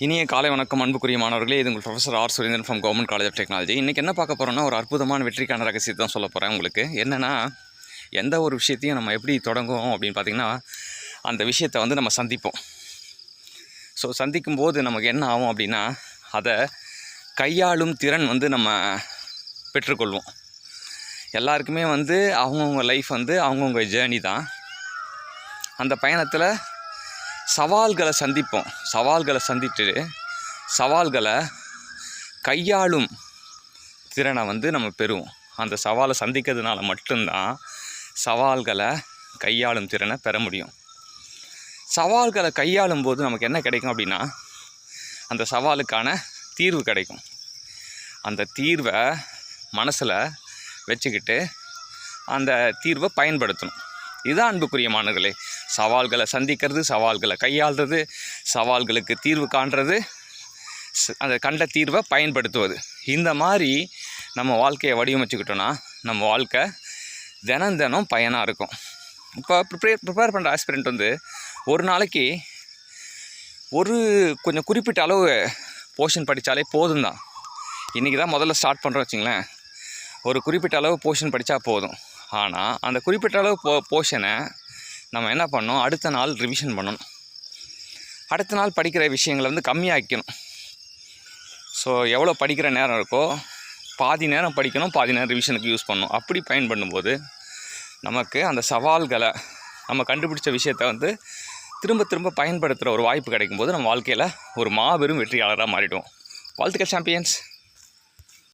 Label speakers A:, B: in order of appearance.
A: இனிய காலை வணக்கம் அன்புக்குரிய மாணவர்களே. இது உங்கள் professor R Surendran from government college of technology. இன்றைக்கி என்ன பார்க்க போகிறோன்னா, ஒரு அற்புதமான வெற்றிக்கான ரகசியத்தை தான் சொல்ல போகிறேன் உங்களுக்கு. என்னென்னா, எந்த ஒரு விஷயத்தையும் நம்ம எப்படி தொடங்குவோம் அப்படின்னு பார்த்திங்கன்னா, அந்த விஷயத்தை வந்து நம்ம சந்திப்போம். ஸோ சந்திக்கும் போது நமக்கு என்ன ஆகும் அப்படின்னா, அதை கையாளும் திறன் வந்து நம்ம பெற்றுக்கொள்வோம். எல்லாருக்குமே வந்து அவங்கவுங்க லைஃப் வந்து அவங்கவுங்க ஜேர்னி தான். அந்த பயணத்தில் சவால்களை சந்திப்போம். சவால்களை சந்தித்து சவால்களை கையாளும் திறனை வந்து நம்ம பெறுவோம். அந்த சவாலை சந்திக்கிறதுனால மட்டும்தான் சவால்களை கையாளும் திறனை பெற முடியும். சவால்களை கையாளும் போது நமக்கு என்ன கிடைக்கும் அப்படின்னா, அந்த சவாலுக்கான தீர்வு கிடைக்கும். அந்த தீர்வை மனசில் வச்சுக்கிட்டு அந்த தீர்வை பயன்படுத்தணும். இதுதான் அன்புக்குரிய மாணவர்களே. சவால்களை சந்திக்கிறது, சவால்களை கையாளுறது, சவால்களுக்கு தீர்வு காண்றது, அந்த கண்ட தீர்வை பயன்படுத்துவது. இந்த மாதிரி நம்ம வாழ்க்கையை வடிவமைச்சுக்கிட்டோன்னா நம்ம வாழ்க்கை தினம் பயனாக இருக்கும். இப்போ ப்ரிப்பேர் பண்ணுற ஆஸ்பிரண்ட் வந்து ஒரு நாளைக்கு கொஞ்சம் குறிப்பிட்ட அளவு போர்ஷன் படித்தாலே போதும் தான். இன்றைக்கி தான் முதல்ல ஸ்டார்ட் பண்ணுறோம் வச்சுங்களேன். ஒரு குறிப்பிட்ட அளவு போர்ஷன் படித்தா போதும். ஆனால் அந்த குறிப்பிட்ட அளவு போர்ஷனை நம்ம என்ன பண்ணணும், அடுத்த நாள் ரிவிஷன் பண்ணணும். அடுத்த நாள் படிக்கிற விஷயங்களை வந்து கம்மியாக்கணும். ஸோ எவ்வளோ படிக்கிற நேரம் இருக்கோ பாதி நேரம் படிக்கணும், பாதி நேரம் ரிவிஷனுக்கு யூஸ் பண்ணணும். அப்படி பயன்படும்போது நமக்கு அந்த சவால்களை நம்ம கண்டுபிடிச்ச விஷயத்தை வந்து திரும்ப பயன்படுத்துகிற ஒரு வாய்ப்பு கிடைக்கும்போது நம்ம வாழ்க்கையில் ஒரு மாபெரும் வெற்றியாளராக மாறிடுவோம். வாழ்த்துக்கள் சாம்பியன்ஸ்.